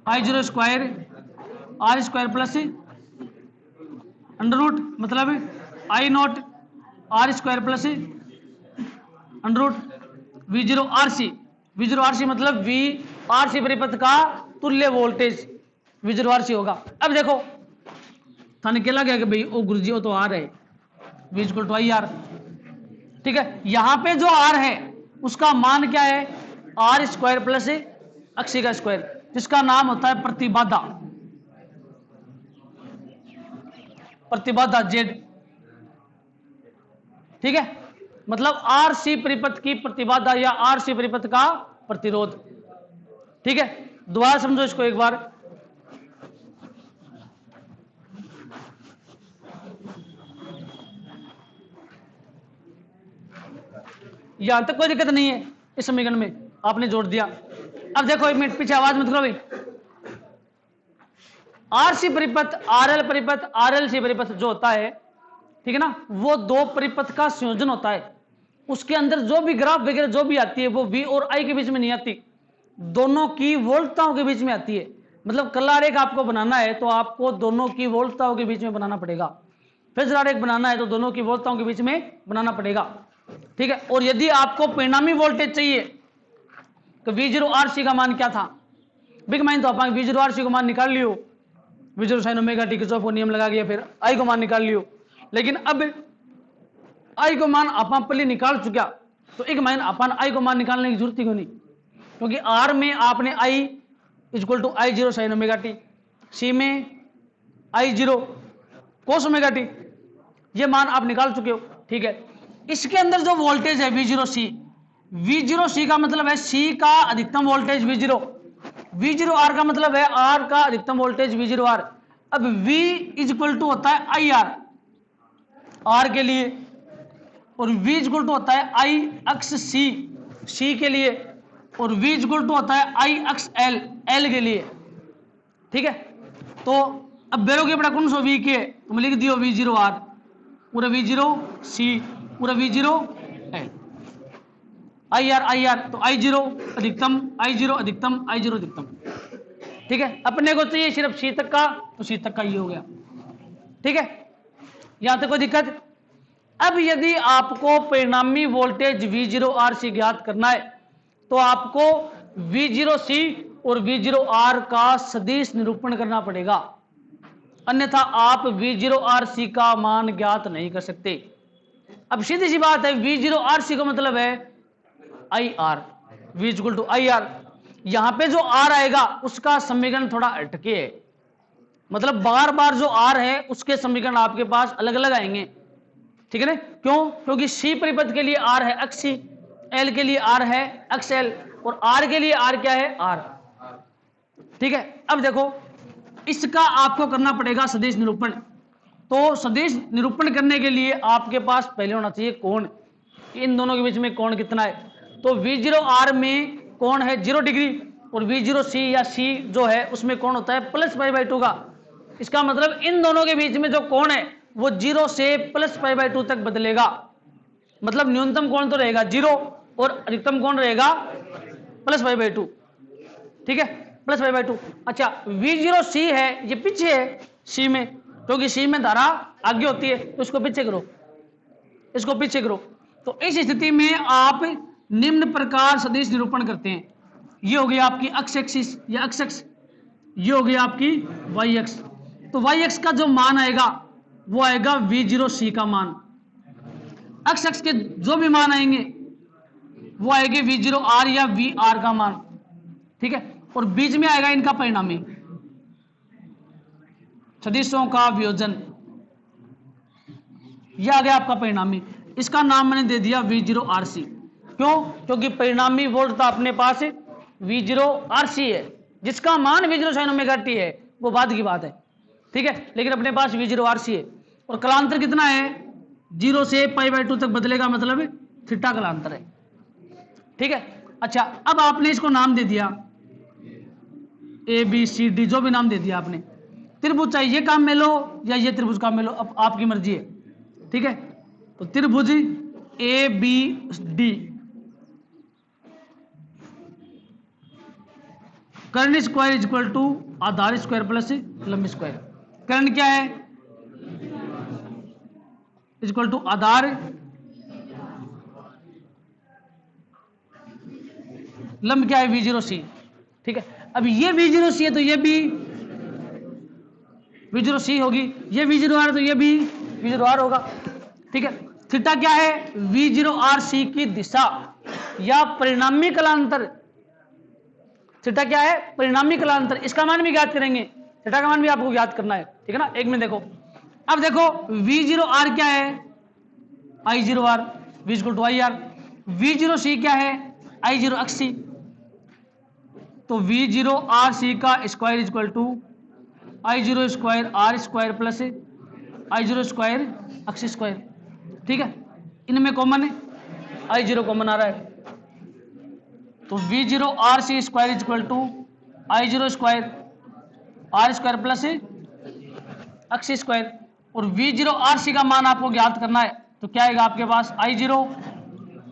[SPEAKER 1] I0 square R square plus under root मतलब I0 R square plus under root V0RC। V0RC मतलब VRC परिपथ का तुल्य वोल्टेज V0RC होगा। अब देखो थाने क्या लगा कि भाई ओ गुरुजी वो तो R है, V इक्वल टू IR। ठीक है, यहां पे जो R है उसका मान क्या है? R स्क्वायर प्लस XC का स्क्वायर, जिसका नाम होता है प्रतिबाधा। प्रतिबाधा Z। ठीक है, मतलब RC परिपथ की प्रतिबाधा या RC परिपथ का प्रतिरोध। ठीक है, दोबारा समझो इसको एक बार। यहां तक कोई दिक्कत नहीं है, इस समीकरण में आपने जोड़ दिया। अब देखो एक मिनट पीछे आवाज मत करो भाई। आरसी परिपथ, आरएल परिपथ, आरएलसी परिपथ जो होता है, ठीक है ना, वो दो परिपथ का संयोजन होता है। उसके अंदर जो भी ग्राफ वगैरह जो भी आती है वो V और I के बीच में नहीं आती, दोनों की वोल्टताओं के बीच में आती है। मतलब कलर आरेख आपको बनाना है तो आपको दोनों की वोल्टताओं के बीच में बनाना पड़ेगा। फेजर आरेख बनाना है तो दोनों की वोल्टताओं के बीच में बनाना पड़ेगा। ठीक है, और यदि आपको परिणामी वोल्टेज चाहिए तो V0RC का मान क्या था? बिग माइन तो आप V0RC को मान निकाल लियो, V0 sin omega T Kirchhoff का नियम लगा दिया, फिर I को मान निकाल लियो। लेकिन अब I को मान आप पहले निकाल चुका, तो एक मान अपन I को मान निकालने की जरूरत ही क्यों नहीं, क्योंकि R में आपने I equal to I zero sine omega T, C में I zero cos omega T, ये मान आप निकाल चुके हो। ठीक है, इसके अंदर जो वोल्टेज है V zero C, we zero सी का मतलब है सी का अधिकतम वोल्टेज वी जीरो आर का मतलब है आर का अधिकतम वोल्टेज वी जीरो आर। अब V इज इक्वल टू होता है आई आर, आर के लिए, और V इज इक्वल टू होता है आई अक्स सी, सी के लिए, और V इज इक्वल टू होता है आई अक्स एल, एल के लिए। ठीक है, तो अब बेरो के बड़ा कौन सा V के, तुम लिख दियो वी जीरो आर, पूरा वी जीरो सी, पूरा we zero L, I R, तो आई जीरो अधिकतम, आई जीरो अधिकतम, आई जीरो अधिकतम। ठीक है, अपने को चाहिए सिर्फ सी तक का, तो सी तक का ये हो गया। ठीक है, यहां तक कोई दिक्कत? अब यदि आपको परिणामी voltage V zero R C ज्ञात करना है तो आपको वी जीरो सी और वी जीरो आर का सदिश निरूपण करना पड़ेगा, अन्यथा आप वी जीरो आर सी का मान ज्ञात नहीं कर सकते। अब सीधी सी बात है, वी जीरो आर सी का मतलब है I R, V equal to I R. यहां पे जो आर आएगा उसका समीकरण थोड़ा अटके है, मतलब बार बार जो आर है उसके समीकरण आपके पास अलग अलग आएंगे। ठीक है ना, क्यों? क्योंकि सी परिपथ के लिए आर है एक्स सी, एल के लिए आर है एक्स एल, और आर के लिए आर क्या है आर। ठीक है, अब देखो इसका आपको करना पड़ेगा सदिश निरूपण। तो सदिश निरूपण करने के लिए आपके पास पहले होना चाहिए कोण, इन दोनों के बीच में कोण कितना है। तो वी जीरो आर में कोण है 0 डिग्री, और वी जीरो सी या सी जो है उसमें कोण होता है प्लस पाई बाई 2 का। इसका मतलब इन दोनों के बीच में जो कोण है वो 0 से प्लस पाई बाई 2 तक बदलेगा, मतलब न्यूनतम कोण तो रहेगा 0 और अधिकतम कोण रहेगा प्लस पाई बाई 2। ठीक है, प्लस पाई बाई 2। अच्छा, वी जीरो सी है, ये पीछे है सी में, क्योंकि सी में धारा आगे होती है, तो इसको पीछे करो, इसको पीछे करो। तो इस स्थिति में आप निम्न प्रकार सदिश निरूपण करते हैं। ये हो गई आपकी एक्स एक्सिस या एक्स एक्स, ये हो गई आपकी वाई एक्स। तो वाई एक्स का जो मान आएगा वो आएगा वी जीरो सी का मान, एक्स एक्स के जो भी मान आएंगे वो आएंगे वी जीरो आर या वी आर का मान। ठीक है, और बीच में आएगा इनका परिणामी सदिशों का वियोजन, यह आ गया आपका परिणामी। इसका नाम मैंने दे दिया वी जीरो आर सी। क्यों? क्योंकि परिणामी वोल्ट तो अपने पास वी जीरो आर सी है, जिसका मान V zero sine omega T है, वो बाद की बात है। ठीक है, लेकिन अपने पास वी जीरो आर सी है, और कलांतर कितना है 0 से पाई बाई 2 तक बदलेगा, मतलब थीटा कलांतर है। ठीक है, अच्छा अब आपने इसको नाम दे दिया ए बी सी डी, जो भी नाम दे दिया आपने। त्रिभुज चाहे ये काम में लो या ये त्रिभुज काम में लो, अब आपकी मर्जी है। ठीक है, तो त्रिभुज ए बी डी, कर्ण स्क्वायर इज इक्वल टू आधार स्क्वायर प्लस लंब स्क्वायर। कर्ण क्या है? इज इक्वल टू आधार लंब क्या है वी जीरो सी। ठीक है, अब ये वी जीरो सी है तो ये भी वी जीरो सी होगी, ये वी जीरो आर तो ये भी वी जीरो आर होगा। ठीक है, थीटा क्या है? वी जीरो आर सी की दिशा या परिणामी कलांतर। थीटा क्या है? परिणामी कलांतर। इसका मान भी ज्ञात करेंगे, थीटा का मान भी आपको ज्ञात करना है। ठीक है ना, एक में देखो, अब देखो वी जीरो आर क्या है? I zero R, V equal to I R. V zero C क्या है? I zero X C. तो वी जीरो आर सी का square is equal to I zero square R square plus I zero square X square. ठीक है, इनमें common है, I zero common आ रहा है, तो V zero R C square is equal to I zero square R square plus X square. और V zero R C का मान आपको ज्ञात करना है, तो क्या आएगा आपके पास? I zero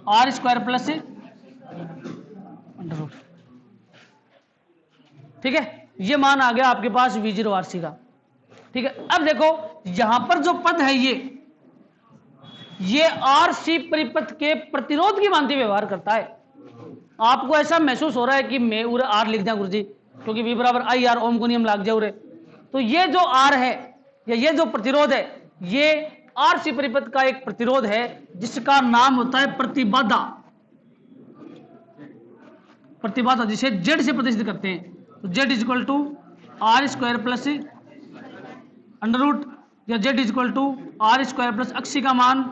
[SPEAKER 1] R square plus under root. ठीक है, ये मान आ गया आपके पास वी जीरो आर सी का। ठीक है, अब देखो यहां पर जो पद है ये आर सी परिपथ के प्रतिरोध की भांति व्यवहार करता है। आपको ऐसा महसूस हो रहा है कि मैं उरे आर लिख दिया गुरुजी, क्योंकि वी बराबर आई आर, ओम को नियम लाग जाए उरे। तो ये जो आर है या ये जो प्रतिरोध है, ये आर सी परिपथ का एक प्रतिरोध है जिसका नाम होता है प्रतिबाधा। प्रतिबाधा जिसे जेड से प्रदर्शित करते हैं, तो Z is equal to R square plus under root, या Z is equal to R square plus अस्सी का मान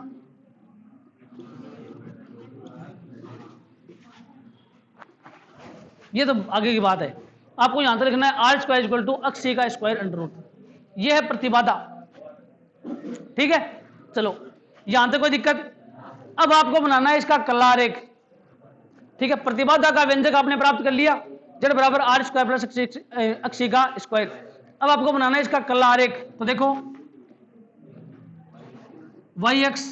[SPEAKER 1] ये तो आगे की बात है। आपको यहां तक लिखना है आर स्क्वायर इक्वल टू अस्सी का स्क्वायर अंडर रूट, ये है प्रतिबाधा। ठीक है, चलो यहां तक कोई दिक्कत। अब आपको बनाना है इसका कला आरेख। ठीक है, प्रतिबाधा का व्यंजक आपने प्राप्त कर लिया, जेड बराबर आर स्क्वायर प्लस अस्सी का स्क्वायर। अब आपको बनाना है इसका कला आरेख। तो देखो वाई एक्स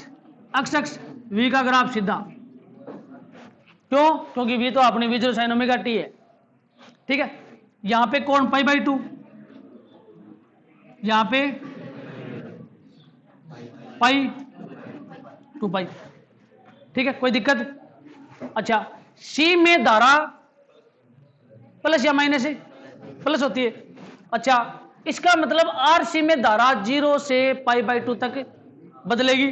[SPEAKER 1] एक्स वी का ग्राफ सीधा, क्यों? क्योंकि वी तो अपनी we zero sine omega T है। ठीक है, यहां पे कोण पाई बाई 2, यहां पे पाई 2 पाई। ठीक है, कोई दिक्कत? अच्छा, सी में धारा प्लस या माइनस है? प्लस होती है। अच्छा, इसका मतलब आर सी में धारा 0 से पाई बाई 2 तक बदलेगी,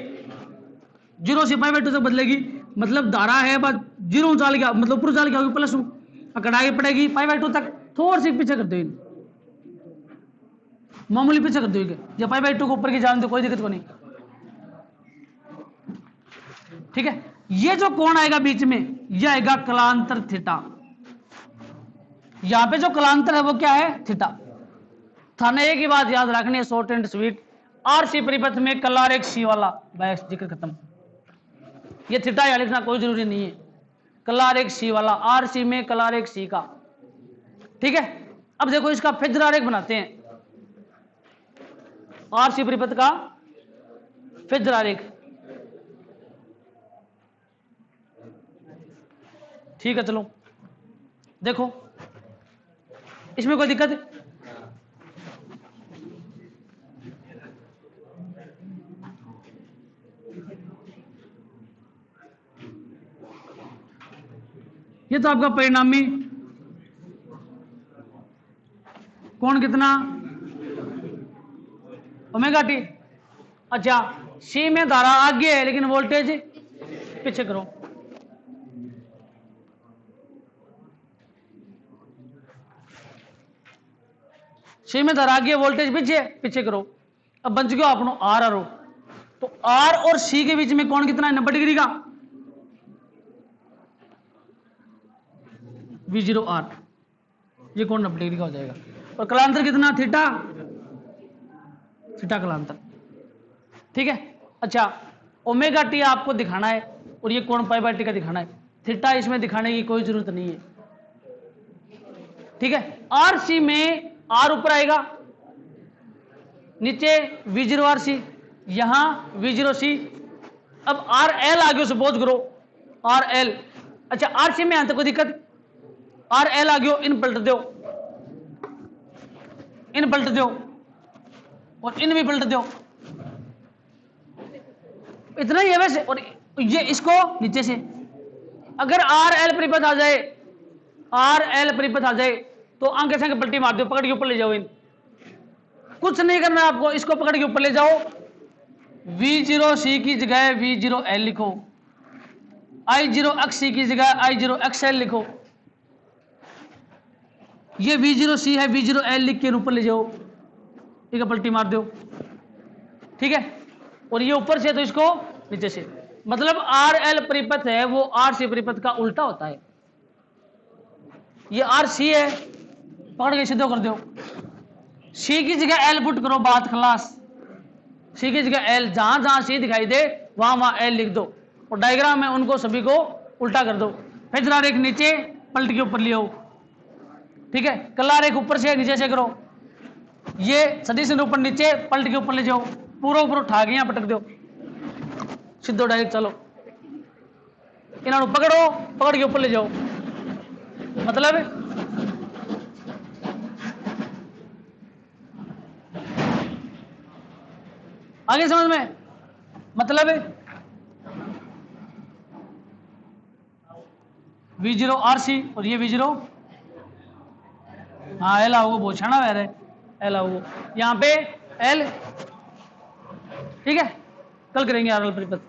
[SPEAKER 1] 0 से पाई बाई 2 तक बदलेगी। मतलब धारा है बस 0 चाल गया, मतलब ऊपर चाल गया होगी प्लस अकड़ आगे पड़ेगी पाई बाई 2 तक। थोड़ी सी पीछे कर दो, मामूली पीछे कर दो, या पाई बाई 2 को ऊपर की जान दो, कोई दिक्कत को नहीं। ठीक है, ये जो कोण आएगा बीच में, यह आएगा कलांतर थीटा। यहां पे जो कलांतर है वो क्या है? थीटा। थाने एक ही बात याद रखनी है, short and sweet, R C परिपथ में कलारेख सी वाला, बस जिक्र खत्म। ये थीटा या लिखना कोई जरूरी नहीं है, कलारेख सी वाला, आर सी में कलारेख सी का। ठीक है, अब देखो इसका फेजर आरेख बनाते हैं, आर सी परिपथ का फेजर आरेख। ठीक है, चलो देखो इसमें कोई दिक्कत? ये तो आपका परिणामी कोण कितना? Omega T. अच्छा, सी में धारा आगे है लेकिन वोल्टेज पीछे करो। सी में धारा आगे, वोल्टेज पीछे, पीछे करो। अब बन चुके हो अपनो आर आर ओ। तो आर और सी के बीच में कोण कितना है? 90 डिग्री का। वी जीरो आर, ये कोण 90 डिग्री का हो जाएगा। और कलांतर कितना? थीटा, थीटा कलांतर। ठीक है, अच्छा ओमेगा टी आपको दिखाना है और ये कोण पाई बाई टी का दिखाना है, थीटा इसमें दिखाने की कोई जरूरत नहीं है। ठीक है, आर सी में आर ऊपर आएगा, नीचे वी जीरो आर सी, यहां वी जीरो सी। अब आर एल आगे सपोज करो, आर एल। अच्छा, आर सी में यहां तक कोई दिक्कत? आर एल आगे हो, इन पलट दो, इन पलट दो और इन भी पलट दो, इतना ही है वैसे। और ये इसको नीचे से, अगर आर एल परिपथ आ जाए, आर एल परिपथ आ जाए तो आगे संग पलटी मार दो, पकड़ के ऊपर ले जाओ। इन कुछ नहीं करना है आपको, इसको पकड़ के ऊपर ले जाओ। वी जीरो सी की जगह वी जीरो एल लिखो, आई जीरो एक्स सी की जगह आई जीरो एक्स एल लिखो। ये वी जीरो सी है, वी जीरो एल लिख के ऊपर ले जाओ, ठीक है, पलटी मार दो। ठीक है, और ये ऊपर से तो इसको नीचे से, मतलब आर एल परिपथ है वो आर सी परिपथ का उल्टा होता है। ये आर सी है, पकड़ के सीधो कर दो, सी की जगह एल पुट करो, बात खलास। सी की जगह एल, जहां जहां सी दिखाई दे वहां वहां एल लिख दो, और डायग्राम में उनको सभी को उल्टा कर दो। फेजर आरेख नीचे पलट के ऊपर ले आओ। ठीक है, कला आरेख ऊपर से नीचे से करो, ये सदिश ऊपर नीचे पलट के ऊपर ले जाओ, पूरा ऊपर उठा के यहां पटक दो, सीधो डायरेक्ट चलो। इन्होंने पकड़ो, पकड़ के ऊपर ले जाओ, मतलब आगे समझ में? मतलब वी जीरो आर सी और ये वी जीरो, हाँ एल आओ, बहुत छाना वह रहे, एल आओ यहाँ पे एल। ठीक है, कल करेंगे आर एल परिपथ।